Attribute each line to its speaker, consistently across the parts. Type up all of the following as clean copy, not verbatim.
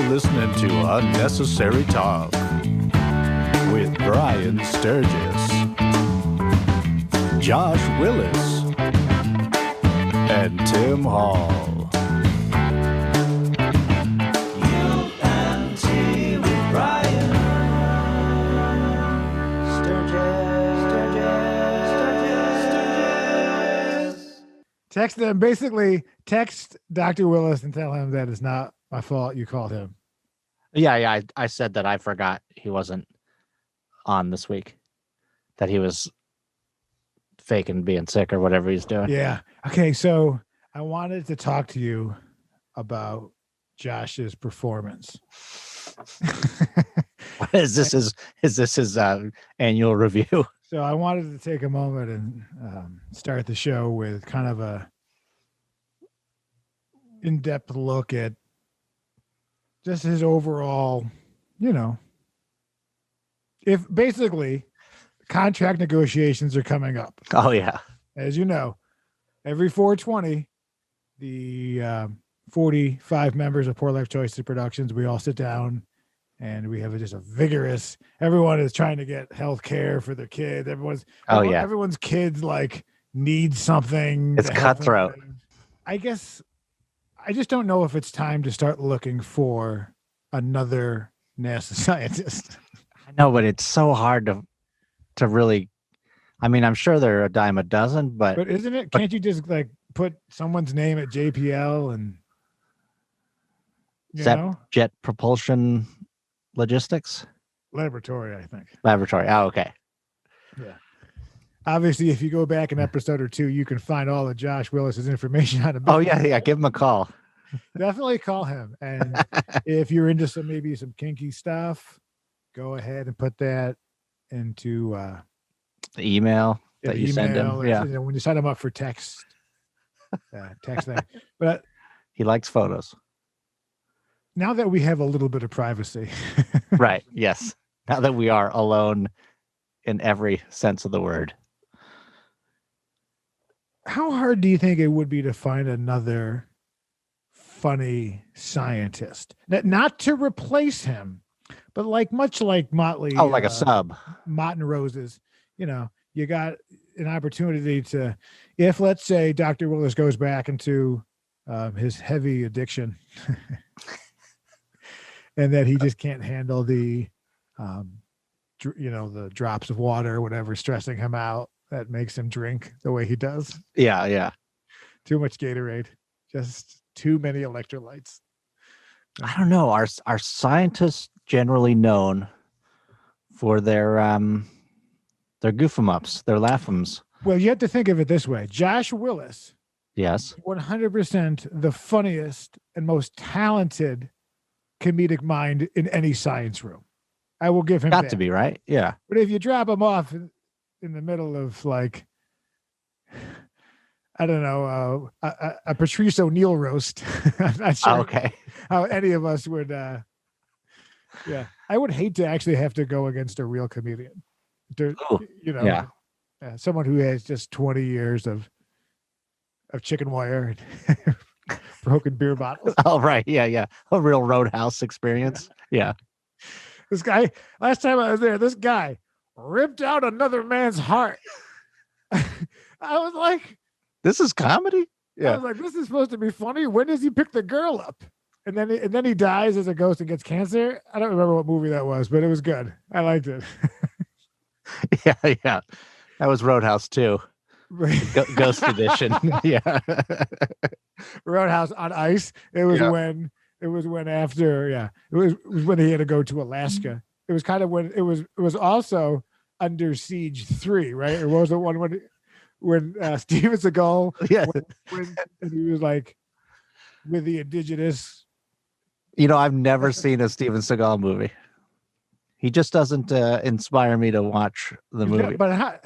Speaker 1: listening to Unnecessary Talk with Brian Sturges, Josh Willis, and Tim Hall. UNT with Brian Sturges.
Speaker 2: Text them, basically text Dr. Willis and tell him that it's not my fault you called him.
Speaker 3: Yeah. I said that I forgot he wasn't on this week, that he was faking being sick or whatever he's doing.
Speaker 2: Yeah. Okay. So I wanted to talk to you about Josh's performance.
Speaker 3: Is this his annual review?
Speaker 2: So I wanted to take a moment and start the show with kind of a in-depth look at just his overall, if basically contract negotiations are coming up.
Speaker 3: Oh yeah.
Speaker 2: As you know, every 420, the 45 members of Poor Life Choices Productions, we all sit down and we have just a vigorous, everyone is trying to get health care for their kids. Everyone's kids need something.
Speaker 3: It's cutthroat.
Speaker 2: I guess I just don't know if it's time to start looking for another NASA scientist.
Speaker 3: I know, but it's so hard to really, I mean, I'm sure there are a dime a dozen, but
Speaker 2: isn't it? Can't you just put someone's name at JPL and
Speaker 3: Jet Propulsion Logistics
Speaker 2: Laboratory, I think.
Speaker 3: Laboratory. Oh, okay.
Speaker 2: Yeah. Obviously, if you go back an episode or two, you can find all of Josh Willis's information on him.
Speaker 3: Oh yeah. Give him a call.
Speaker 2: Definitely call him. And if you're into some kinky stuff, go ahead and put that into
Speaker 3: the email that you send him. Yeah.
Speaker 2: When you sign him up for text that. But
Speaker 3: he likes photos.
Speaker 2: Now that we have a little bit of privacy.
Speaker 3: Right. Yes. Now that we are alone in every sense of the word.
Speaker 2: How hard do you think it would be to find another funny scientist? Not to replace him, but much like Motley.
Speaker 3: Oh, like a sub.
Speaker 2: Mott and Roses. You got an opportunity to, if let's say Dr. Willis goes back into his heavy addiction and that he just can't handle the the drops of water or whatever stressing him out that makes him drink the way he does.
Speaker 3: Yeah.
Speaker 2: Too much Gatorade, just too many electrolytes.
Speaker 3: I don't know. Are scientists generally known for their goof 'em ups, their laugh 'ems?
Speaker 2: Well, you have to think of it this way. Josh Willis,
Speaker 3: yes,
Speaker 2: 100% the funniest and most talented comedic mind in any science room. I will give him
Speaker 3: got
Speaker 2: that.
Speaker 3: To be, right? Yeah.
Speaker 2: But if you drop him off in the middle of I don't know, a Patrice O'Neill roast, I'm not sure how any of us would. I would hate to actually have to go against a real comedian. Someone who has just 20 years of chicken wire and broken beer bottles.
Speaker 3: Oh, right. Yeah. A real Roadhouse experience. Yeah.
Speaker 2: This guy, last time I was there, this guy ripped out another man's heart. I was like,
Speaker 3: this is comedy?
Speaker 2: Yeah. I was like, this is supposed to be funny. When does he pick the girl up? And then he dies as a ghost and gets cancer. I don't remember what movie that was, but it was good. I liked it.
Speaker 3: Yeah. That was Roadhouse too. Ghost edition. Yeah.
Speaker 2: Roadhouse on ice. It was when after, it was when he had to go to Alaska. It was kind of when it was also Under Siege 3, right? Or what was the one when Steven Seagal when he was with the indigenous.
Speaker 3: I've never seen a Steven Seagal movie. He just doesn't inspire me to watch the movie.
Speaker 2: But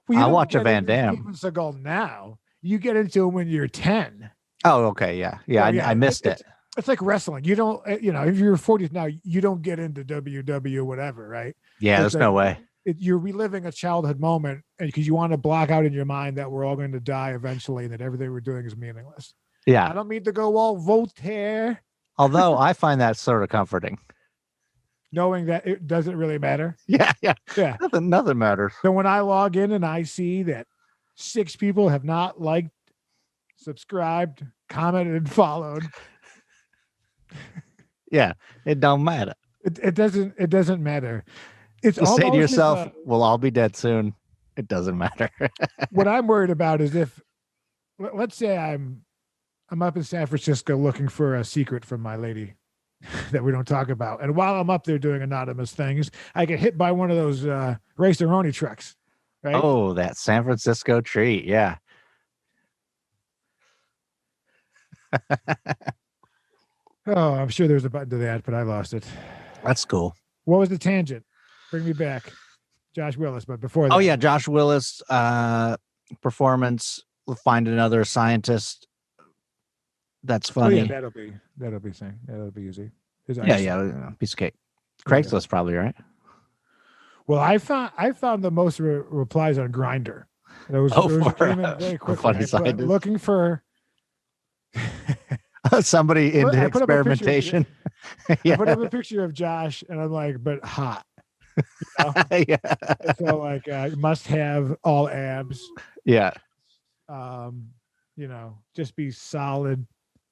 Speaker 3: I'll watch a Van Damme.
Speaker 2: Steven Seagal now. You get into him when you're 10.
Speaker 3: Oh, okay, yeah. I missed it.
Speaker 2: It's like wrestling. You don't, if you're 40s now, you don't get into WW whatever, right?
Speaker 3: Yeah, there's no way.
Speaker 2: You're reliving a childhood moment because you want to block out in your mind that we're all going to die eventually and that everything we're doing is meaningless.
Speaker 3: Yeah.
Speaker 2: I don't mean to go all Voltaire,
Speaker 3: Although I find that sort of comforting.
Speaker 2: Knowing that it doesn't really matter.
Speaker 3: Yeah.
Speaker 2: Yeah.
Speaker 3: Nothing matters.
Speaker 2: So when I log in and I see that 6 people have not liked, subscribed, commented, and followed.
Speaker 3: Yeah, it don't matter.
Speaker 2: It doesn't matter. It's
Speaker 3: Just say to
Speaker 2: almost as
Speaker 3: yourself, we'll all be dead soon. It doesn't matter.
Speaker 2: what I'm worried about is if, let's say I'm up in San Francisco looking for a secret from my lady that we don't talk about. And while I'm up there doing anonymous things, I get hit by one of those Raceroni trucks. Right?
Speaker 3: Oh, that San Francisco treat. Yeah.
Speaker 2: Oh, I'm sure there's a button to that, but I lost it.
Speaker 3: That's cool.
Speaker 2: What was the tangent? Bring me back. Josh Willis, but before that.
Speaker 3: Oh, yeah. Josh Willis performance. We'll find another scientist. That's funny.
Speaker 2: Yeah, that'll be thing. That'll be easy.
Speaker 3: Yeah. Piece of cake. Craigslist, probably, right?
Speaker 2: Well, I found the most replies on Grindr. It was came in very quickly.
Speaker 3: Funny scientist.
Speaker 2: Looking for
Speaker 3: somebody into experimentation.
Speaker 2: I put up a picture of Josh, and I'm like, but hot. You know?
Speaker 3: Yeah.
Speaker 2: So like, must have all abs.
Speaker 3: Yeah.
Speaker 2: Just be solid,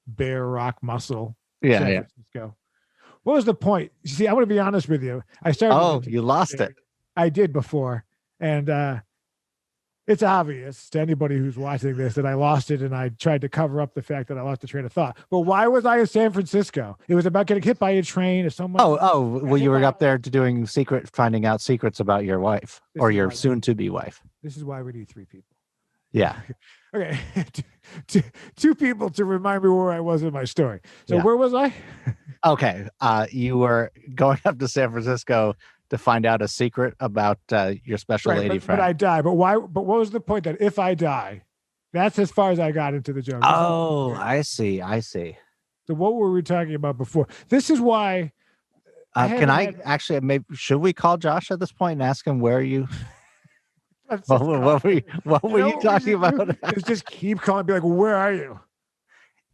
Speaker 2: bare rock muscle.
Speaker 3: Yeah.
Speaker 2: San Francisco. What was the point? See, I'm going to be honest with you. I started.
Speaker 3: Oh, you lost it.
Speaker 2: I did before, and it's obvious to anybody who's watching this that I lost it, and I tried to cover up the fact that I lost the train of thought. But why was I in San Francisco? It was about getting hit by a train or someone.
Speaker 3: Well, you were up there finding out secrets about your wife or your soon-to-be wife.
Speaker 2: This is why we need 3 people.
Speaker 3: Yeah.
Speaker 2: Okay, two people to remind me where I was in my story. So where was I?
Speaker 3: Okay, you were going up to San Francisco to find out a secret about your special lady friend.
Speaker 2: But I die. But why? But what was the point that if I die, that's as far as I got into the joke.
Speaker 3: Oh, I see.
Speaker 2: So what were we talking about before? This is why.
Speaker 3: Should we call Josh at this point and ask him where you? What were you talking about?
Speaker 2: Just keep calling, be like, where are you,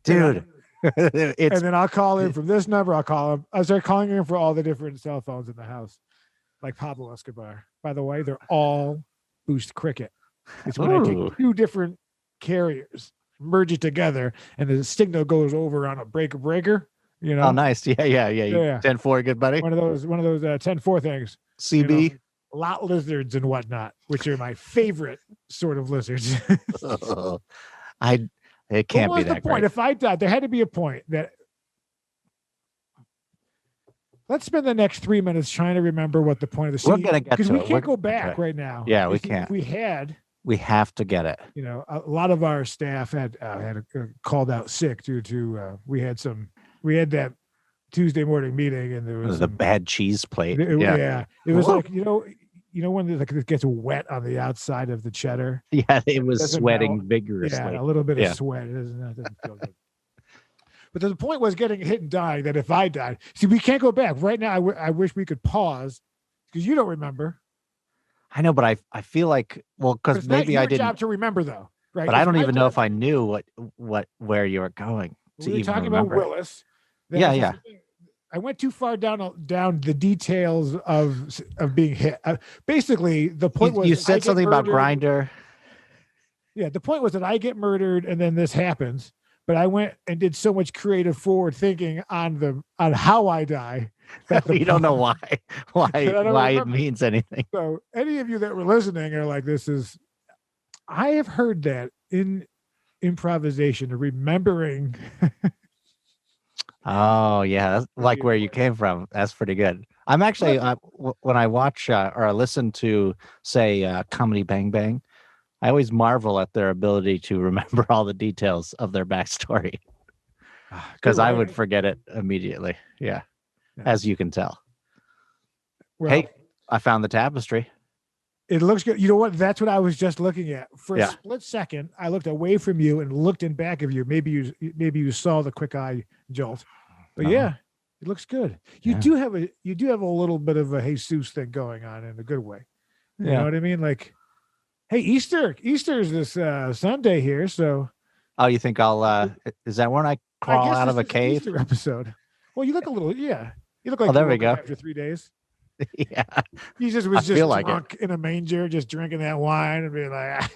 Speaker 3: dude?
Speaker 2: And then I'll call in from this number. I start calling in for all the different cell phones in the house, like Pablo Escobar. By the way, they're all Boost Cricket. It's when I take 2 different carriers, merge it together, and the signal goes over on a breaker. You know?
Speaker 3: Oh, nice. Yeah. 10-4, good buddy.
Speaker 2: One of those 10-4 things.
Speaker 3: CB.
Speaker 2: Lot lizards and whatnot, which are my favorite sort of lizards.
Speaker 3: It can't be that great.
Speaker 2: If I died, there had to be a point that. Let's spend the next 3 minutes trying to remember what the point of the scene.
Speaker 3: We're gonna get to it.
Speaker 2: Because we can't go back right now.
Speaker 3: Yeah, we can't. We have to get it.
Speaker 2: A lot of our staff had called out sick due to we had that Tuesday morning meeting, and there was
Speaker 3: the bad cheese plate.
Speaker 2: It was like when it gets wet on the outside of the cheddar.
Speaker 3: Yeah, it was sweating vigorously.
Speaker 2: Yeah, a little bit of sweat. It doesn't feel good. But the point was getting hit and dying. That if I died, see, we can't go back right now. I wish we could pause because you don't remember.
Speaker 3: I know, but I feel like because maybe I didn't.
Speaker 2: Job to remember though, right?
Speaker 3: But I don't even know if I knew where you were going.
Speaker 2: We were talking about Willis.
Speaker 3: Yeah.
Speaker 2: I went too far down the details of being hit. Basically, the point was
Speaker 3: you said something about Grindr.
Speaker 2: Yeah, the point was that I get murdered and then this happens. But I went and did so much creative forward thinking on how I die.
Speaker 3: You don't know why it means anything.
Speaker 2: So any of you that were listening are like, I have heard that in improvisation, remembering.
Speaker 3: Oh yeah, that's like where you came from. That's pretty good. I'm actually when I watch or listen to say Comedy Bang Bang, I always marvel at their ability to remember all the details of their backstory because I would forget it immediately. Yeah, as you can tell. Well, hey, I found the tapestry.
Speaker 2: It looks good. You know what? That's what I was just looking at. For a split second, I looked away from you and looked in back of you. Maybe you saw the quick eye jolt. But yeah, it looks good. You do have a little bit of a Jesus thing going on in a good way. You know what I mean? Like, hey, Easter's this Sunday here, so.
Speaker 3: Oh, you think I'll? Is that when I crawl out of a cave?
Speaker 2: Easter episode. Well, you look a little, yeah. You look like
Speaker 3: Oh, there
Speaker 2: you
Speaker 3: we
Speaker 2: woke up
Speaker 3: go.
Speaker 2: after 3 days.
Speaker 3: Yeah.
Speaker 2: He just
Speaker 3: I
Speaker 2: was just
Speaker 3: feel like it.
Speaker 2: drunk in a manger, just drinking that wine and being like,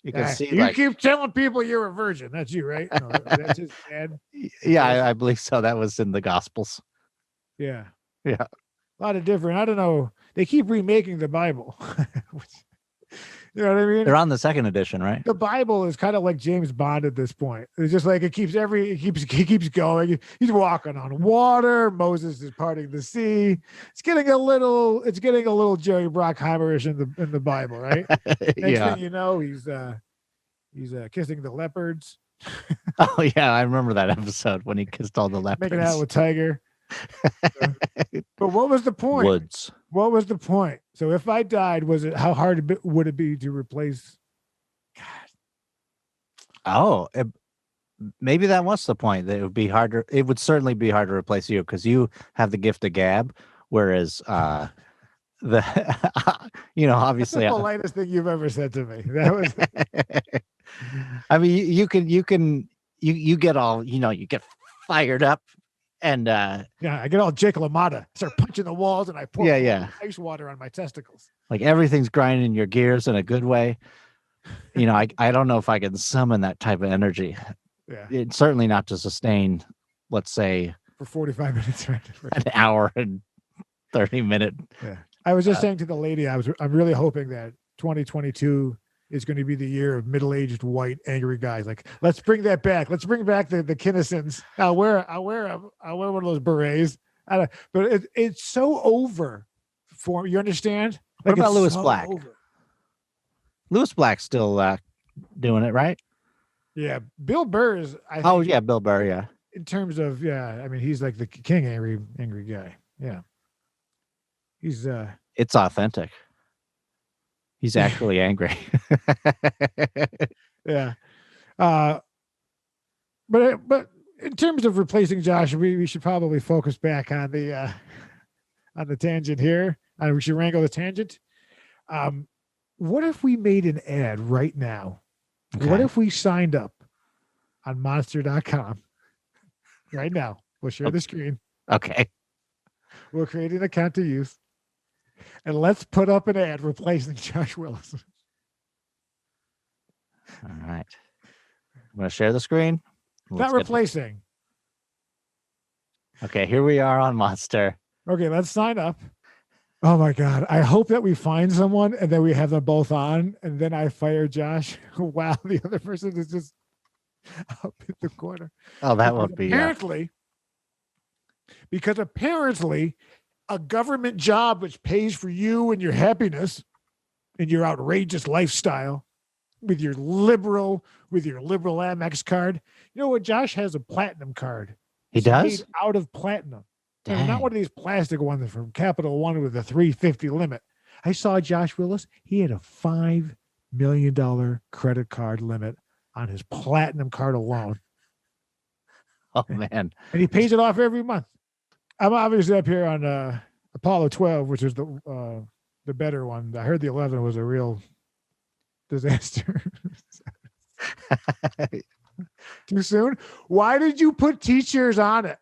Speaker 3: You can see
Speaker 2: you
Speaker 3: like,
Speaker 2: keep telling people you're a virgin. That's you, right? No, that's his dad.
Speaker 3: yeah, I believe so. That was in the Gospels.
Speaker 2: Yeah.
Speaker 3: Yeah.
Speaker 2: A lot of different. I don't know. They keep remaking the Bible. You know what I mean?
Speaker 3: They're on the second edition, right?
Speaker 2: The Bible is kind of like James Bond at this point. It's just like he keeps going. He's walking on water. Moses is parting the sea. It's getting a little Jerry Bruckheimer-ish in the Bible, right? Next
Speaker 3: Yeah.
Speaker 2: thing you know, he's kissing the leopards,
Speaker 3: Oh yeah, I remember that episode when he kissed all the leopards.
Speaker 2: making out with Tiger. But what was the point?
Speaker 3: Woods.
Speaker 2: What was the point? So if I died, how hard would it be to replace?
Speaker 3: Oh, maybe that was the point. That it would be harder. It would certainly be hard to replace you because you have the gift of gab, whereas the obviously
Speaker 2: That's the politest thing you've ever said to me. That was.
Speaker 3: I mean, you get all you get fired up, and
Speaker 2: yeah, I get all Jake LaMotta, start punching the walls, and I pour ice water on my testicles.
Speaker 3: Like everything's grinding your gears in a good way. I don't know if I can summon that type of energy.
Speaker 2: Yeah,
Speaker 3: It's certainly not to sustain, let's say,
Speaker 2: for 45 minutes, right?
Speaker 3: an hour and 30-minute.
Speaker 2: Yeah, I was just saying to the lady, I'm really hoping that 2022 is going to be the year of middle-aged white angry guys. Like, let's bring that back. Let's bring back the Kinnisons. I'll wear one of those berets. But it's so over for you. Understand?
Speaker 3: What about Lewis
Speaker 2: so
Speaker 3: Black?
Speaker 2: Over.
Speaker 3: Lewis Black's still doing it, right?
Speaker 2: Yeah, Bill Burr is. I think,
Speaker 3: Bill Burr. Yeah,
Speaker 2: in terms of I mean, he's like the king angry guy. Yeah, he's
Speaker 3: it's authentic. He's actually angry.
Speaker 2: Yeah. But in terms of replacing Josh, we should probably focus back on the tangent here. We should wrangle the tangent. What if we made an ad right now?
Speaker 3: Okay.
Speaker 2: What if we signed up on monster.com right now? We'll share the screen.
Speaker 3: Okay.
Speaker 2: We'll create an account to use. And let's put up an ad replacing Josh Willis.
Speaker 3: All right. I'm going to share the screen.
Speaker 2: Not replacing.
Speaker 3: Okay, here we are on Monster.
Speaker 2: Okay, let's sign up. Oh my God. I hope that we find someone and then we have them both on and then I fire Josh while the other person is just up in the corner.
Speaker 3: Oh, that would be.
Speaker 2: Because apparently a government job which pays for you and your happiness and your outrageous lifestyle with your liberal Amex card. You know what? Josh has a platinum card.
Speaker 3: He does?
Speaker 2: Made out of platinum. And not
Speaker 3: Dang.
Speaker 2: one of these plastic ones from Capital One with a 350 limit. I saw Josh Willis. He had a $5 million credit card limit on his platinum card alone.
Speaker 3: Oh, man.
Speaker 2: And he pays it off every month. I'm obviously up here on Apollo 12, which is the better one. I heard the 11 was a real disaster. Too soon? Why did you put teachers on it?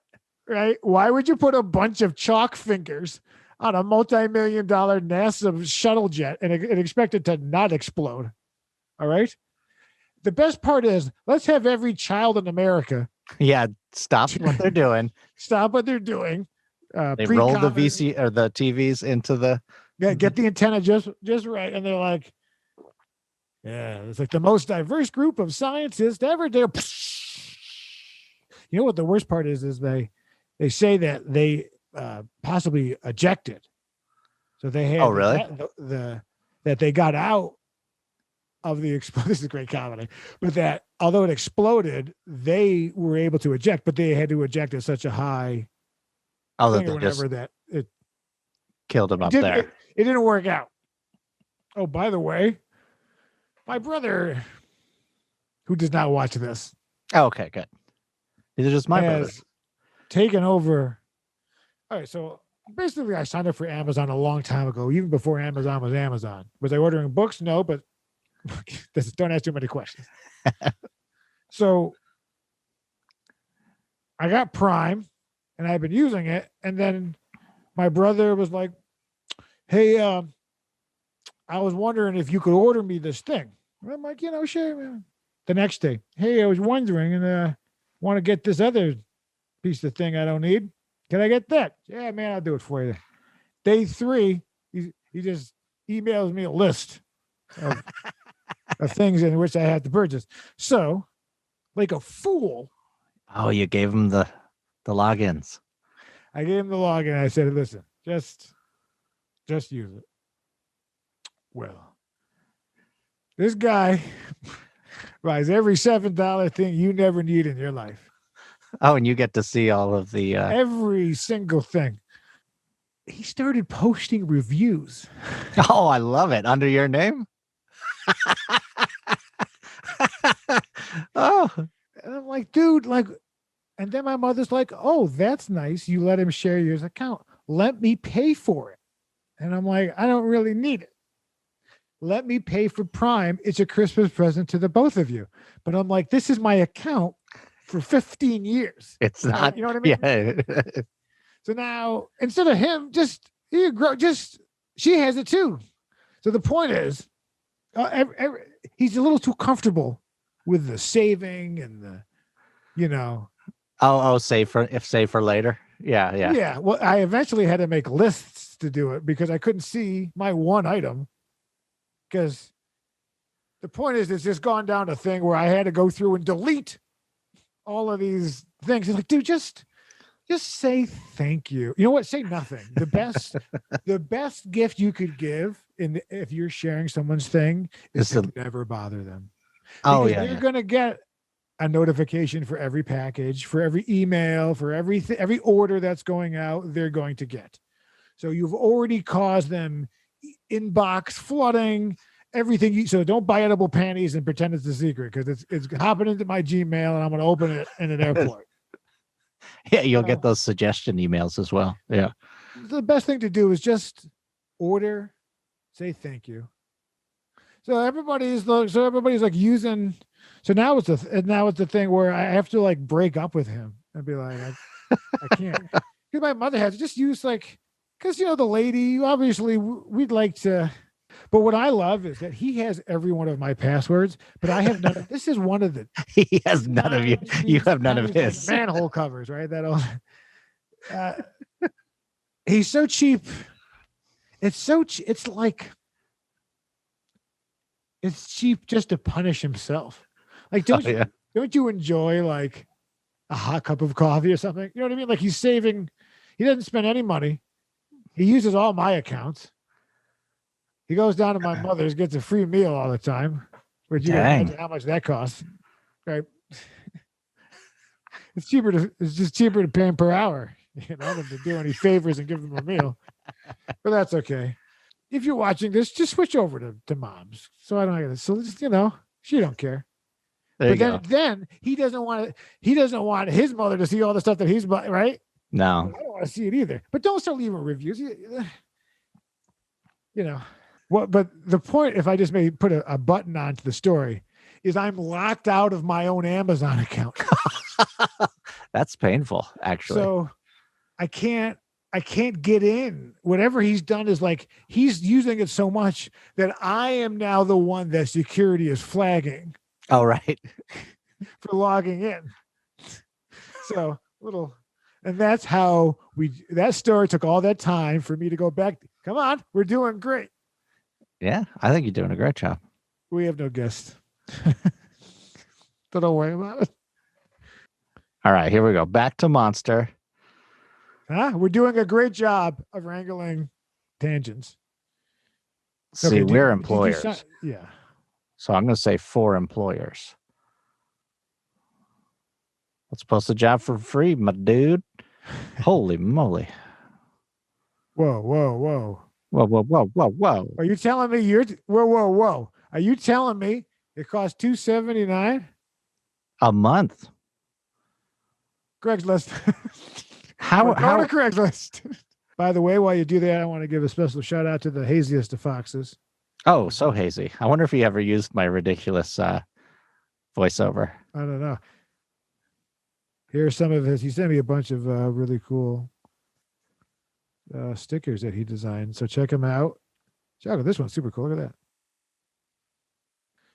Speaker 2: Right? Why would you put a bunch of chalk fingers on a multi-million-dollar NASA shuttle jet and expect it to not explode? All right. The best part is let's have every child in America.
Speaker 3: Yeah, stop what they're doing.
Speaker 2: Stop what they're doing.
Speaker 3: They roll the VC or the TVs into the.
Speaker 2: Yeah, get the antenna just right, and they're like, yeah, it's like the most diverse group of scientists ever. There. You know what the worst part is they say that they possibly ejected. So they had that they got out of the this is a great comedy, but that although it exploded, they were able to eject, but they had to eject at such a high thing or whatever that it
Speaker 3: killed him up there.
Speaker 2: It didn't work out. Oh, by the way, my brother, who does not watch this,
Speaker 3: Oh, okay, good. These are just my brothers.
Speaker 2: Taken over. All right, so basically I signed up for Amazon a long time ago, even before Amazon was Amazon. Was I ordering books? No, but don't ask too many questions. So I got Prime, and I've been using it. And then my brother was like, "Hey, I was wondering if you could order me this thing." And I'm like, sure, man. The next day, "Hey, I was wondering, and want to get this other piece of thing I don't need. Can I get that?" "Yeah, man, I'll do it for you." Day 3, he just emails me a list of, of things in which I had to purchase. So, like a fool,
Speaker 3: Oh, you gave him the logins.
Speaker 2: I gave him the login. I said, "Listen, just use it." Well, this guy buys every $7 thing you never need in your life.
Speaker 3: Oh, and you get to see all of the.
Speaker 2: Every single thing. He started posting reviews.
Speaker 3: Oh, I love it. Under your name. Oh,
Speaker 2: And I'm like, dude, like, and then my mother's like, "Oh, that's nice. You let him share your account. Let me pay for it." And I'm like, "I don't really need it. Let me pay for Prime. It's a Christmas present to the both of you." But I'm like, this is my account for 15 years.
Speaker 3: it's not.
Speaker 2: You know what I mean?
Speaker 3: Yeah.
Speaker 2: So now, instead of him, she has it too. So the point is, he's a little too comfortable with the saving and the,
Speaker 3: Oh, save for later. Yeah.
Speaker 2: Yeah. Well, I eventually had to make lists to do it because I couldn't see my one item. Because the point is, it's just gone down a thing where I had to go through and delete all of these things. It's like, dude, just say thank you. You know what? Say nothing. The best gift you could give if you're sharing someone's thing is to never bother them.
Speaker 3: Oh,
Speaker 2: because they're gonna get a notification for every package, for every email, for every order that's going out. They're going to get. So you've already caused them inbox flooding, everything. So don't buy edible panties and pretend it's a secret, because it's hopping into my Gmail and I'm going to open it in an airport.
Speaker 3: Yeah, you'll get those suggestion emails as well. Yeah.
Speaker 2: The best thing to do is just order, say thank you. So everybody's like using. So now it's the thing where I have to like break up with him and be like, I can't, because my mother has to just use like, because the lady, obviously we'd like to. But what I love is that he has every one of my passwords, but I have none. This is one of the.
Speaker 3: He has none of you. You have none of his.
Speaker 2: Like manhole covers, right? He's so cheap. It's like it's cheap just to punish himself. Like, don't you enjoy like a hot cup of coffee or something? You know what I mean? Like, he's saving. He doesn't spend any money. He uses all my accounts. He goes down to my mother's, gets a free meal all the time, which you can imagine how much that costs, right? It's just cheaper to pay him per hour, than to do any favors and give him a meal. But that's okay. If you're watching this, just switch over to mom's. So I don't get it. So just, she don't care. Then he doesn't want his mother to see all the stuff that he's buying, right?
Speaker 3: No.
Speaker 2: I don't want to see it either. But don't start leaving reviews. What? But the point, if I just may put a button onto the story, is I'm locked out of my own Amazon account.
Speaker 3: That's painful, actually.
Speaker 2: So I can't get in. Whatever he's done is like he's using it so much that I am now the one that security is flagging.
Speaker 3: Oh, right.
Speaker 2: For logging in. So and that's how that story took all that time for me to go back. Come on, we're doing great.
Speaker 3: Yeah, I think you're doing a great job.
Speaker 2: We have no guests. So don't worry about it.
Speaker 3: All right, here we go. Back to Monster.
Speaker 2: We're doing a great job of wrangling tangents.
Speaker 3: See, we're employers.
Speaker 2: Yeah.
Speaker 3: So I'm going to say 4 employers. Let's post a job for free, my dude. Holy moly.
Speaker 2: Whoa.
Speaker 3: Whoa.
Speaker 2: Are you telling me whoa. Are you telling me it costs $279
Speaker 3: a month?
Speaker 2: Craigslist.
Speaker 3: How
Speaker 2: to Craigslist. By the way, while you do that, I want to give a special shout out to the haziest of foxes.
Speaker 3: Oh, so hazy. I wonder if he ever used my ridiculous voiceover.
Speaker 2: I don't know. Here's some of his. He sent me a bunch of really cool stickers that he designed. So check them out. Check out this one's super cool. Look at that.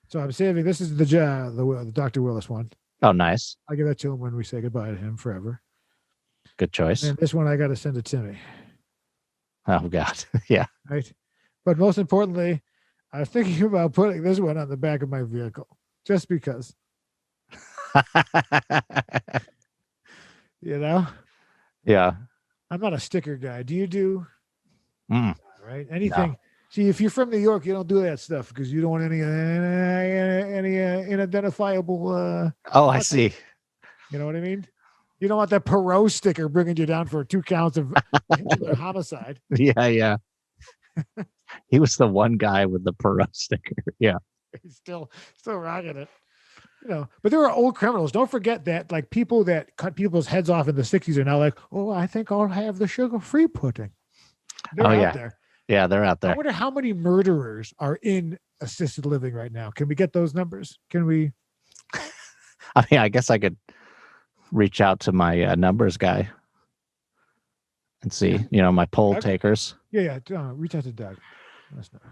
Speaker 2: So I'm saving. This is the Dr. Willis one.
Speaker 3: Oh, nice.
Speaker 2: I'll give that to him when we say goodbye to him forever.
Speaker 3: Good choice.
Speaker 2: And this one I got to send to Timmy.
Speaker 3: Oh God. Yeah.
Speaker 2: Right. But most importantly, I was thinking about putting this one on the back of my vehicle just because. You know?
Speaker 3: Yeah.
Speaker 2: I'm not a sticker guy. Do you do?
Speaker 3: Mm.
Speaker 2: Right? Anything. No. See, if you're from New York, you don't do that stuff because you don't want any unidentifiable.
Speaker 3: Oh, I see.
Speaker 2: You know what I mean? You don't want that Perot sticker bringing you down for 2 counts of homicide.
Speaker 3: Yeah, yeah. He was the one guy with the Perot sticker. Yeah.
Speaker 2: He's still rocking it. You know, but there are old criminals. Don't forget that, like, people that cut people's heads off in the 60s are now like, oh, I think I'll have the sugar-free pudding. They're out there.
Speaker 3: Yeah, they're out there.
Speaker 2: I wonder how many murderers are in assisted living right now. Can we get those numbers? Can we?
Speaker 3: I mean, I guess I could reach out to my numbers guy and see, my poll takers.
Speaker 2: Yeah. Reach out to Doug. That's not...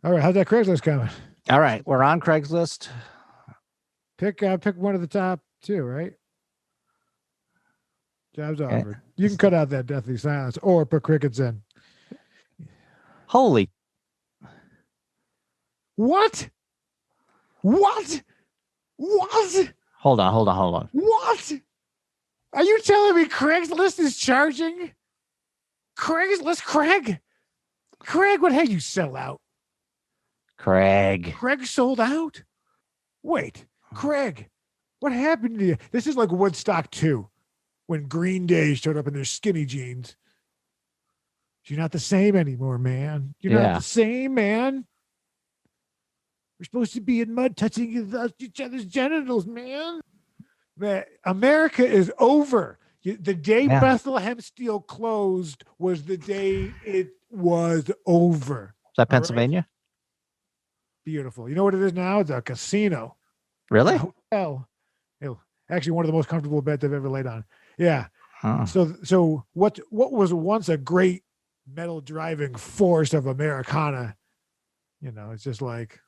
Speaker 2: All right. How's that Craigslist coming?
Speaker 3: All right. We're on Craigslist.
Speaker 2: Pick one of the top 2, right? Jobs offered. You can cut out that deathly silence or put crickets in.
Speaker 3: Holy.
Speaker 2: What? What?
Speaker 3: Hold on.
Speaker 2: What? Are you telling me Craigslist is charging? Craigslist, Craig, what had you sell out?
Speaker 3: Craig
Speaker 2: sold out? Wait, Craig, what happened to you? This is like Woodstock 2 when Green Day showed up in their skinny jeans. You're not the same anymore, man. You're not the same, man. We're supposed to be in mud touching each other's genitals, man. Man, America is over. The day Bethlehem Steel closed was the day it was over.
Speaker 3: Is that Pennsylvania?
Speaker 2: Right? Beautiful. You know what it is now? It's a casino.
Speaker 3: Really?
Speaker 2: A hotel. Actually, one of the most comfortable beds I've ever laid on. Yeah.
Speaker 3: Huh.
Speaker 2: So what was once a great metal driving force of Americana, it's just like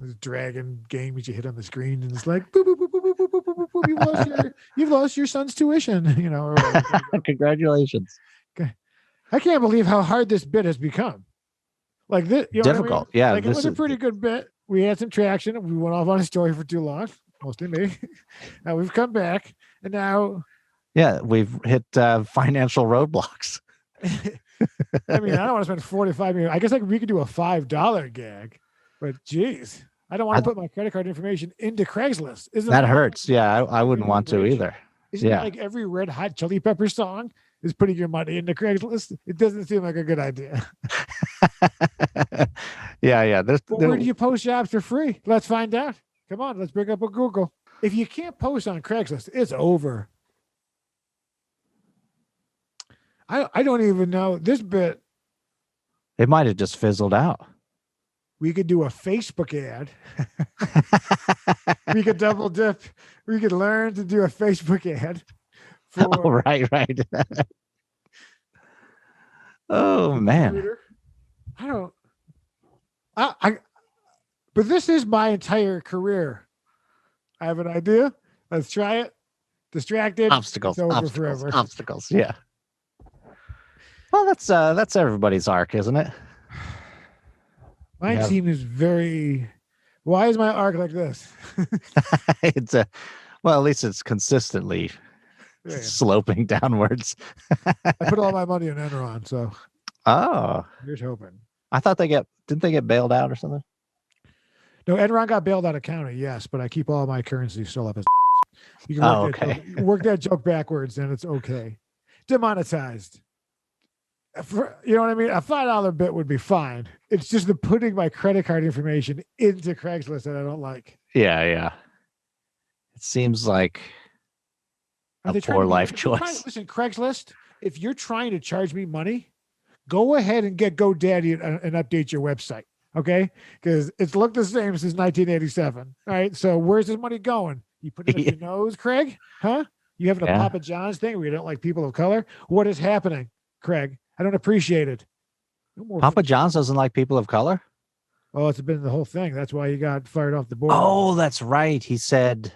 Speaker 2: this dragon game that you hit on the screen and it's like boop, boop, boop, boop, boop, boop, boop, boop, you've lost your son's tuition, or
Speaker 3: Congratulations.
Speaker 2: Okay. I can't believe how hard this bit has become. Like this,
Speaker 3: difficult.
Speaker 2: What I mean?
Speaker 3: Yeah.
Speaker 2: Like it was a pretty good bit. We had some traction. We went off on a story for too long, mostly me. Now we've come back and now.
Speaker 3: Yeah, we've hit financial roadblocks.
Speaker 2: I mean, I don't want to spend 45 minutes. I guess we could do a $5 gag, but geez, I don't want to put my credit card information into Craigslist.
Speaker 3: That hurts. Yeah, I wouldn't want to either.
Speaker 2: Isn't it like every Red Hot Chili Pepper song is putting your money into Craigslist? It doesn't seem like a good idea.
Speaker 3: Yeah.
Speaker 2: Where do you post jobs for free? Let's find out. Come on, let's bring up a Google. If you can't post on Craigslist, it's over. I don't even know this bit.
Speaker 3: It might have just fizzled out.
Speaker 2: We could do a Facebook ad. We could double dip. We could learn to do a Facebook ad.
Speaker 3: Right. Oh man.
Speaker 2: But this is my entire career. I have an idea. Let's try it. Distracted.
Speaker 3: Obstacles.
Speaker 2: Forever.
Speaker 3: Obstacles. Yeah. Well, that's everybody's arc, isn't it?
Speaker 2: My team is very. Why is my arc like this?
Speaker 3: It's at least it's consistently sloping downwards.
Speaker 2: I put all my money in Enron, so.
Speaker 3: Oh.
Speaker 2: Here's hoping.
Speaker 3: I thought didn't they get bailed out or something?
Speaker 2: No, Enron got bailed out of county, yes, but I keep all my currency still up as. You can work that joke backwards, and it's okay. Demonetized. You know what I mean? A $5 bit would be fine. It's just the putting my credit card information into Craigslist that I don't like.
Speaker 3: Yeah. It seems like a poor life choice.
Speaker 2: Listen, Craigslist, if you're trying to charge me money, go ahead and get GoDaddy and update your website, okay? Because it's looked the same since 1987. All right, so where's this money going? You put it up your nose, Craig? Huh? You having a Papa John's thing where you don't like people of color? What is happening, Craig? I don't appreciate it. No more
Speaker 3: Papa John's doesn't like people of color?
Speaker 2: Oh, it's been the whole thing. That's why he got fired off the board.
Speaker 3: Oh, that's right. He said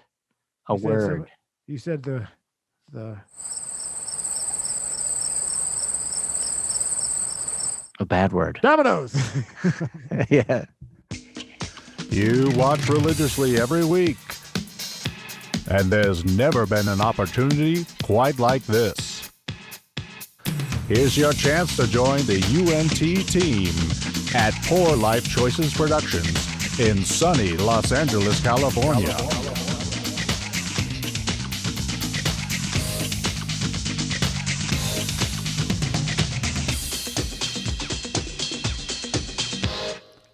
Speaker 3: a word.
Speaker 2: He said the
Speaker 3: a bad word.
Speaker 2: Dominoes.
Speaker 3: Yeah.
Speaker 1: You watch religiously every week. And there's never been an opportunity quite like this. Here's your chance to join the UNT team at Poor Life Choices Productions in sunny Los Angeles, California.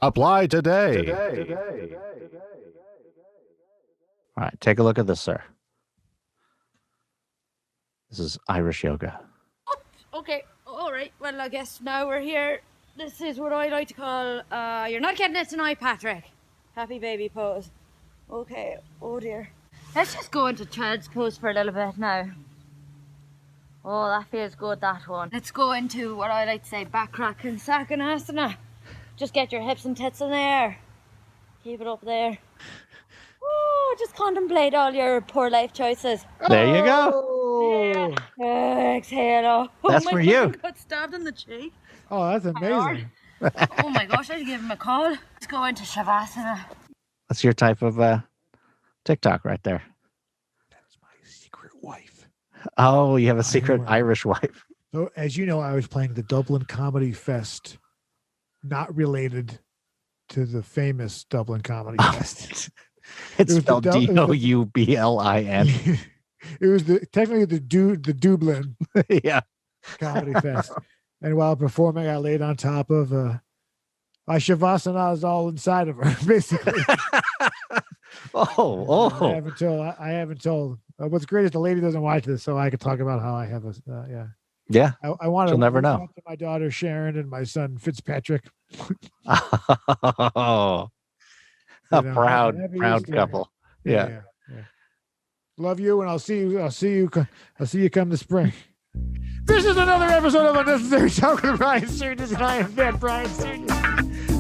Speaker 1: Apply today.
Speaker 3: All right, take a look at this, sir. This is Irish yoga.
Speaker 4: Okay, all right. Well, I guess now we're here. This is what I like to call, you're not getting it tonight, Patrick. Happy baby pose. Okay, oh dear. Let's just go into child's pose for a little bit now. Oh, that feels good, that one. Let's go into what I like to say, back crack and sakanasana. Just get your hips and tits in the air. Keep it up there. Oh, just contemplate all your poor life choices.
Speaker 3: There you go.
Speaker 4: Yeah. Exhale. Oh,
Speaker 3: that's for you.
Speaker 4: Got stabbed in the cheek.
Speaker 2: Oh, that's amazing.
Speaker 4: Oh my gosh, I should give him a call. Let's go into Shavasana.
Speaker 3: That's your type of TikTok right there.
Speaker 2: That's my secret wife.
Speaker 3: Oh, you have a secret Irish wife.
Speaker 2: So, as you know, I was playing the Dublin Comedy Fest, not related to the famous Dublin Comedy Fest.
Speaker 3: It's spelled Doublin.
Speaker 2: It was technically the Dublin Comedy Fest. And while performing, I laid on top of my Shavasana is all inside of her, basically. I haven't told. What's great is the lady doesn't watch this, so I could talk about how I have a
Speaker 3: Yeah.
Speaker 2: I want to.
Speaker 3: She'll never know.
Speaker 2: To my daughter Sharon and my son Fitzpatrick.
Speaker 3: Oh, proud couple. Yeah.
Speaker 2: Love you, and I'll see you come the spring. This is another episode of Unnecessary Talk with Brian Sturges, and I am that Brian Sturges.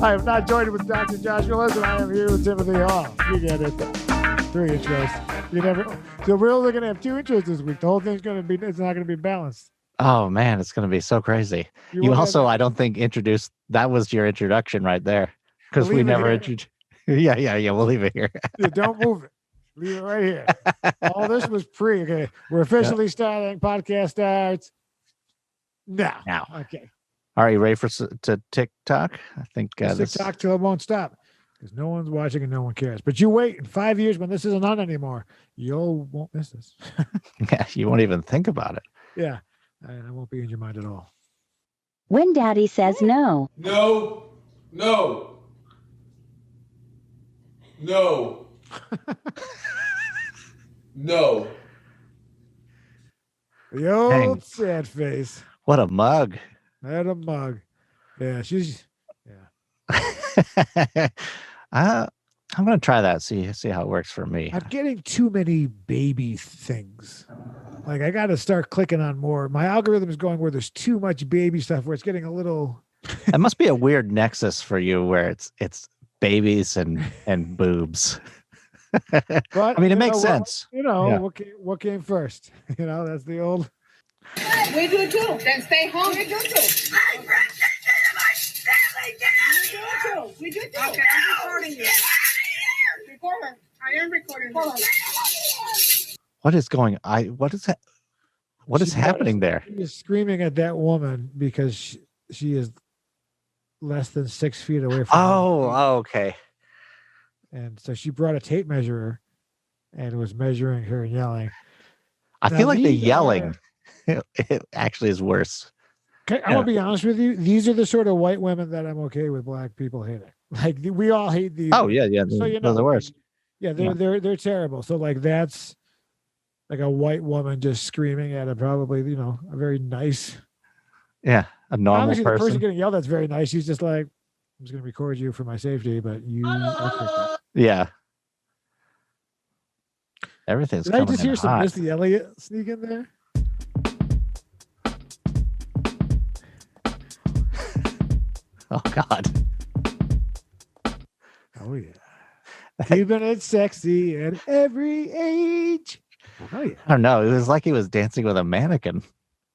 Speaker 2: I am not joined with Dr. Josh Willis, and I am here with Timothy Hall. You get it. 3 intros. So we're only going to have 2 intros this week. The whole thing's it's not going to be balanced.
Speaker 3: Oh man, it's going to be so crazy. You also, I don't think introduced. That was your introduction right there, because we never introduced. Yeah. We'll leave it here.
Speaker 2: Yeah, don't move it. Leave it right here. All this was pre. Okay, we're officially starting. Podcast starts now. Okay.
Speaker 3: All right, you ready to TikTok? I think
Speaker 2: TikTok till it won't stop, because no one's watching and no one cares. But you wait, in 5 years when this isn't on anymore, you won't miss this.
Speaker 3: Yeah, you won't even think about it.
Speaker 2: Yeah, and I won't be in your mind at all.
Speaker 5: When Daddy says no.
Speaker 6: No. No.
Speaker 2: The old sad face.
Speaker 3: What a mug.
Speaker 2: That a mug. Yeah, she's.
Speaker 3: Yeah. I'm gonna try that. See how it works for me.
Speaker 2: I'm getting too many baby things. Like I got to start clicking on more. My algorithm is going where there's too much baby stuff. Where it's getting a little.
Speaker 3: It must be a weird nexus for you, where it's babies and boobs.
Speaker 2: But
Speaker 3: I mean, it makes sense.
Speaker 2: What came first? That's the old.
Speaker 7: We do too. Then stay home. We do too. We do too. Okay, I'm recording you. Record her. I am recording her.
Speaker 3: What is going? What is that? What is happening there?
Speaker 2: She is screaming at that woman because she is less than 6 feet away from her.
Speaker 3: Oh, okay.
Speaker 2: And so she brought a tape measure and was measuring her and yelling.
Speaker 3: I feel like the yelling it actually is worse.
Speaker 2: Okay, I'm gonna be honest with you. These are the sort of white women that I'm okay with black people hating. Like we all hate these.
Speaker 3: Oh yeah. So they're the worst.
Speaker 2: Yeah, they're terrible. So like that's like a white woman just screaming at probably a very nice.
Speaker 3: Yeah, a normal
Speaker 2: obviously
Speaker 3: person.
Speaker 2: The person getting yelled at's very nice. She's just like, I'm just gonna record you for my safety, but you.
Speaker 3: Yeah. Everything's
Speaker 2: Did I
Speaker 3: coming
Speaker 2: just
Speaker 3: in
Speaker 2: hear some
Speaker 3: hot.
Speaker 2: Missy Elliott sneak in there?
Speaker 3: Oh God.
Speaker 2: Oh yeah. Keeping it sexy at every age. Oh yeah.
Speaker 3: I don't know. It was like he was dancing with a mannequin.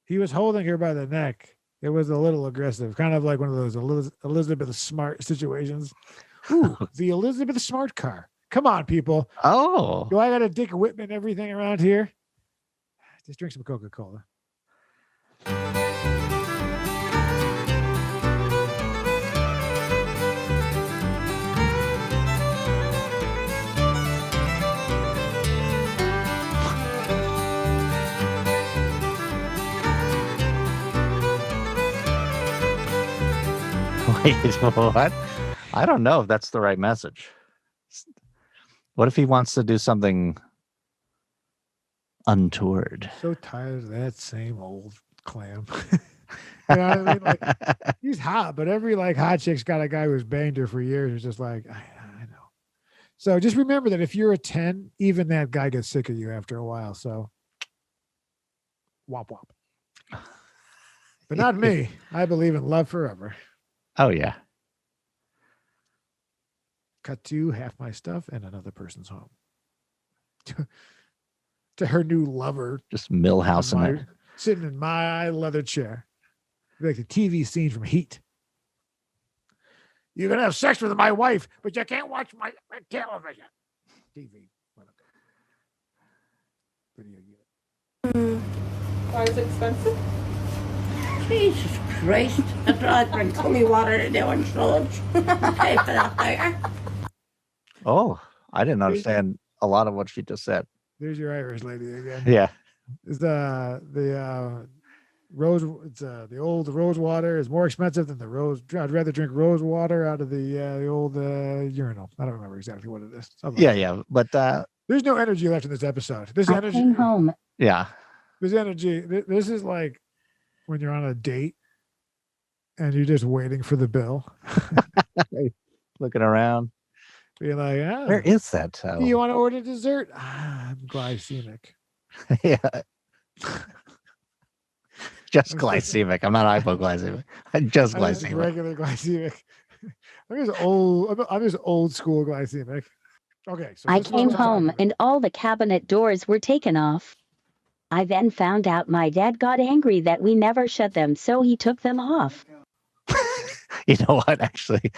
Speaker 2: He was holding her by the neck. It was a little aggressive, kind of like one of those Elizabeth Smart situations. Ooh, the Elizabeth Smart car. Come on, people.
Speaker 3: Oh.
Speaker 2: Do I got to Dick Whitman everything around here? Just drink some Coca-Cola.
Speaker 3: Wait, what? I don't know if that's the right message. What if he wants to do something untoward?
Speaker 2: So tired of that same old clam. You know what I mean? Like, he's hot, but every like hot chick's got a guy who's banged her for years. It's just like, I know. So just remember that if you're a 10, even that guy gets sick of you after a while. So womp womp. But not me. I believe in love forever.
Speaker 3: Oh yeah.
Speaker 2: Cut to half my stuff and another person's home. To her new lover.
Speaker 3: Just Millhouse in it.
Speaker 2: Sitting in my leather chair. Like the TV scene from Heat. You're going to have sex with my wife, but you can't watch my television. TV. Video unit.
Speaker 7: Why is it expensive?
Speaker 8: Jesus Christ. I'd rather drink holy water than doing sludge. Pay for that there.
Speaker 3: Oh, I didn't understand a lot of what she just said.
Speaker 2: There's your Irish lady again.
Speaker 3: Yeah.
Speaker 2: Is the rose? It's the old rose water is more expensive than the rose. I'd rather drink rose water out of the old urinal. I don't remember exactly what it is.
Speaker 3: Yeah. But
Speaker 2: there's no energy left in this episode. This
Speaker 5: I
Speaker 2: energy.
Speaker 5: came home.
Speaker 3: Yeah.
Speaker 2: This energy. This is like when you're on a date and you're just waiting for the bill.
Speaker 3: Looking around.
Speaker 2: Be like,
Speaker 3: where is that?
Speaker 2: Do you want to order dessert? I'm glycemic.
Speaker 3: Yeah. Just glycemic. I'm not hypoglycemic. I'm just glycemic.
Speaker 2: Regular glycemic. I'm just old school glycemic. Okay. So
Speaker 5: I came home and all the cabinet doors were taken off. I then found out my dad got angry that we never shut them, so he took them off.
Speaker 3: You know what? Actually,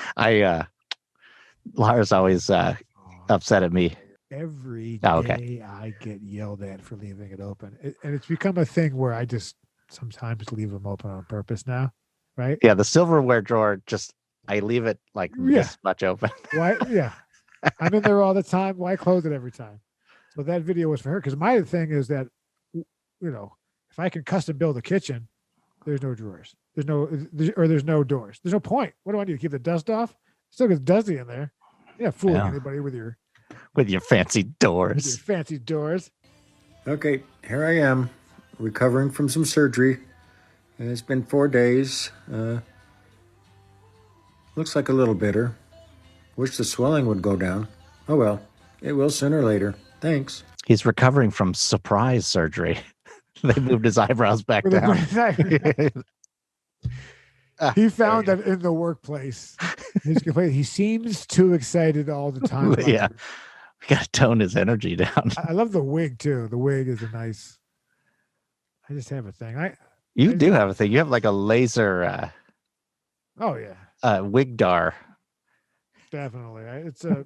Speaker 3: Lara's always upset at me.
Speaker 2: Every day I get yelled at for leaving it open. And it's become a thing where I just sometimes leave them open on purpose now. Right?
Speaker 3: Yeah, the silverware drawer, I leave it like this much open.
Speaker 2: Why? Yeah. I'm in there all the time. Why close it every time? So that video was for her. Because my thing is that, if I can custom build a kitchen, there's no drawers. There's no doors. There's no point. What do I need to keep the dust off? It still gets dusty in there. You're not fooling anybody with your
Speaker 3: fancy doors.
Speaker 2: Fancy doors.
Speaker 9: Okay, here I am, recovering from some surgery. And it's been 4 days. Looks like a little bitter. Wish the swelling would go down. Oh well, it will sooner or later. Thanks.
Speaker 3: He's recovering from surprise surgery. They moved his eyebrows back down.
Speaker 2: He found that in the workplace. He seems too excited all the time.
Speaker 3: Yeah. We got to tone his energy down.
Speaker 2: I love the wig too. The wig is I just have a thing.
Speaker 3: You do have a thing. You have like a laser
Speaker 2: oh yeah.
Speaker 3: Wigdar.
Speaker 2: Definitely. It's a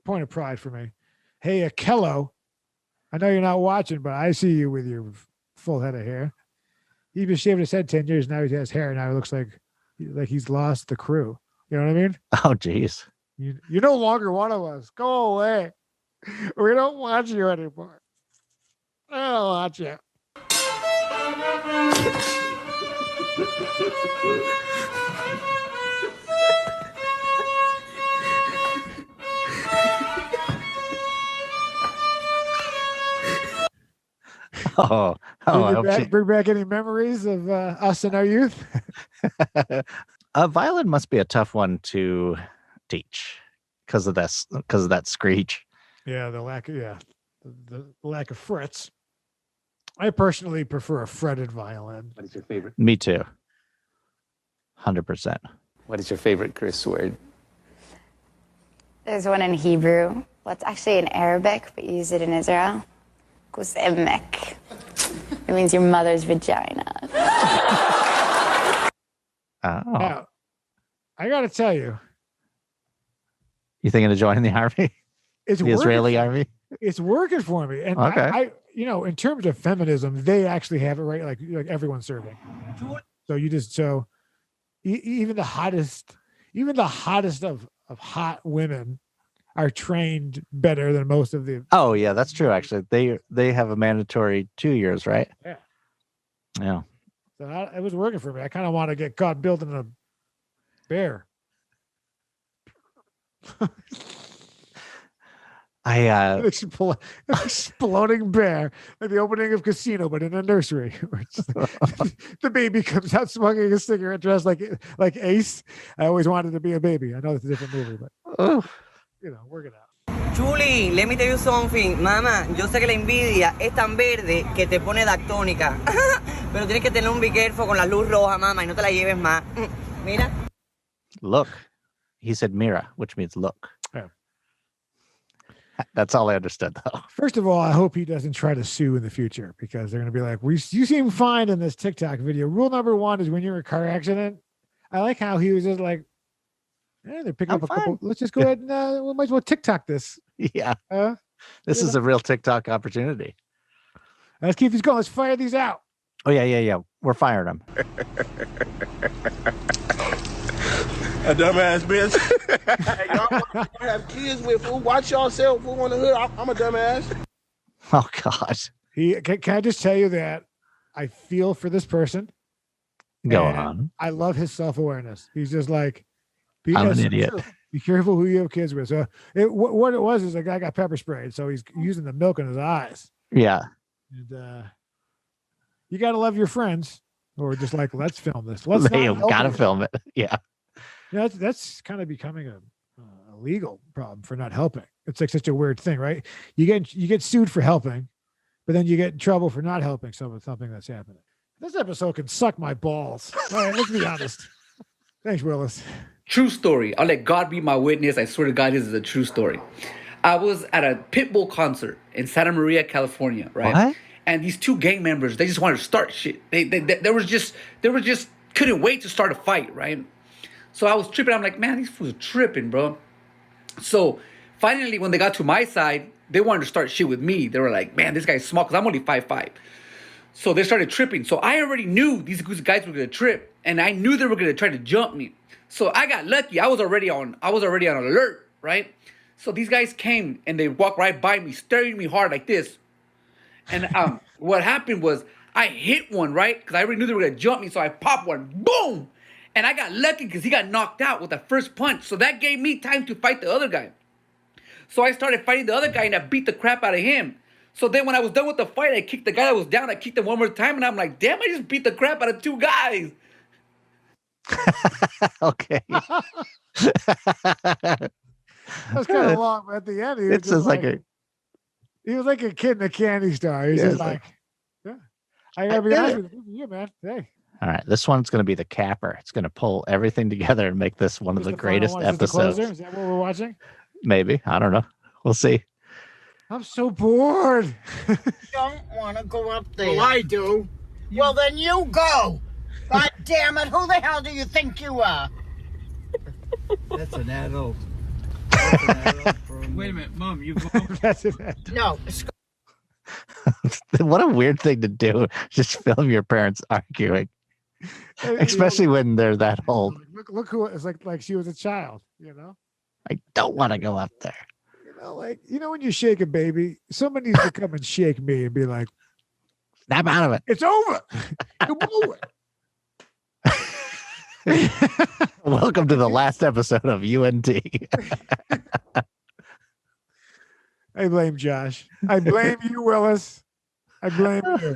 Speaker 2: point of pride for me. Hey, Akello, I know you're not watching, but I see you with your full head of hair. He's been shaving his head 10 years. Now he has hair. Now he looks like he's lost the crew. You know what I mean?
Speaker 3: Oh, geez.
Speaker 2: You're no longer one of us. Go away. We don't want you anymore. I don't want you. Bring back any memories of us in our youth?
Speaker 3: Violin must be a tough one to teach because of that screech.
Speaker 2: Yeah, the the lack of frets. I personally prefer a fretted violin.
Speaker 10: What is your favorite?
Speaker 3: Me too. 100%.
Speaker 10: What is your favorite curse word?
Speaker 11: There's one in Hebrew. Well, it's actually in Arabic, but you use it in Israel. Kusemek. It means your mother's vagina.
Speaker 3: Oh.
Speaker 2: Now, I got to tell you,
Speaker 3: You thinking of joining the army?
Speaker 2: it's
Speaker 3: The
Speaker 2: working
Speaker 3: Israeli
Speaker 2: for-
Speaker 3: army?
Speaker 2: It's working for me. And
Speaker 3: Okay.
Speaker 2: I in terms of feminism, they actually have it right. Like everyone's serving. So you just even the hottest of hot women are trained better than most of the.
Speaker 3: Oh, yeah, that's true, actually. They have a mandatory 2 years, right?
Speaker 2: Yeah.
Speaker 3: Yeah.
Speaker 2: So it was working for me. I kind of want to get caught building a bear.
Speaker 3: I
Speaker 2: Exploding bear, like the opening of Casino, but in a nursery. The baby comes out smoking a cigarette, dressed like Ace. I always wanted to be a baby. I know it's a different movie, but work it out.
Speaker 12: Julie, let me tell you something. Mamá, yo sé que la envidia es tan verde que te pone daltónica. Pero tienes que tener un be careful con la luz roja, mamá, y no te la lleves más. Mira.
Speaker 3: look. He said Mira, which means look.
Speaker 2: Yeah.
Speaker 3: That's all I understood, though.
Speaker 2: First of all, I hope he doesn't try to sue in the future because they're going to be like, you seem fine in this TikTok video. Rule number 1 is when you're in a car accident. I like how he was just like, they're picking up a couple. Let's just go ahead and we might as well TikTok this.
Speaker 3: Yeah. This is a real TikTok opportunity.
Speaker 2: Let's keep these going. Let's fire these out.
Speaker 3: Oh, yeah. We're firing them.
Speaker 13: A dumbass bitch. Hey, y'all have kids with fool. Watch yourself. Fool on the hood. I'm a dumbass.
Speaker 3: Oh God.
Speaker 2: Can I just tell you that I feel for this person.
Speaker 3: Go on.
Speaker 2: I love his self-awareness. He's just like,
Speaker 3: I'm an idiot.
Speaker 2: Be careful who you have kids with. So what it was is the guy got pepper sprayed, so he's using the milk in his eyes.
Speaker 3: Yeah.
Speaker 2: And you got to love your friends, or just like, let's film this. Let's
Speaker 3: gotta film it. Yeah.
Speaker 2: That's kind of becoming a legal problem for not helping. It's like such a weird thing, right? You get sued for helping, but then you get in trouble for not helping something that's happening. This episode can suck my balls. All right, let's be honest. Thanks, Willis.
Speaker 14: True story. I'll let God be my witness. I swear to God, this is a true story. I was at a Pitbull concert in Santa Maria, California, right?
Speaker 3: What?
Speaker 14: And these two gang members, they just wanted to start shit. They were just couldn't wait to start a fight, right? So I was tripping. I'm like, man, these fools are tripping, bro. So finally, when they got to my side, they wanted to start shit with me. They were like, man, this guy's small because I'm only 5'5". So they started tripping. So I already knew these guys were gonna trip, and I knew they were gonna try to jump me. So I got lucky. I was already on alert, right? So these guys came and they walked right by me, staring me hard like this. And what happened was I hit one, right? Because I already knew they were gonna jump me. So I popped one, boom. And I got lucky because he got knocked out with the first punch. So that gave me time to fight the other guy. So I started fighting the other guy and I beat the crap out of him. So then when I was done with the fight, I kicked the guy that was down. I kicked him one more time and I'm like, damn, I just beat the crap out of two guys.
Speaker 3: Okay.
Speaker 2: That's kind of long, but at the end,
Speaker 3: It's just like
Speaker 2: he was like a kid in a candy store. He's just like, yeah, I gotta be honest with you, man. Hey.
Speaker 3: All right, this one's going to be the capper. It's going to pull everything together and make this one of the greatest episodes.
Speaker 2: Is that what we're watching?
Speaker 3: Maybe. I don't know. We'll see.
Speaker 2: I'm so bored.
Speaker 15: Don't want to go up there. Well, I do. Well, then you go. God damn it. Who the hell do you think you are?
Speaker 16: That's an adult. Wait a minute, Mom.
Speaker 2: That's an adult.
Speaker 15: No.
Speaker 3: What a weird thing to do. Just film your parents arguing. Especially when they're that old.
Speaker 2: Look who it's like she was a child, you know?
Speaker 3: I don't want to go up there.
Speaker 2: When you shake a baby, somebody needs to come and shake me and be like,
Speaker 3: snap out of it.
Speaker 2: It's over. You blew it.
Speaker 3: Welcome to the last episode of UNT.
Speaker 2: I blame Josh. I blame you, Willis. I blame you.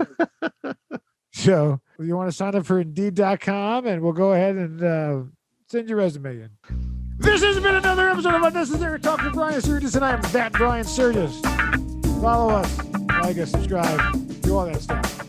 Speaker 2: So you want to sign up for Indeed.com and we'll go ahead and send your resume in. This has been another episode of Unnecessary Talk with Brian Sturges, and I am that Brian Sturges. Follow us, like us, subscribe, do all that stuff.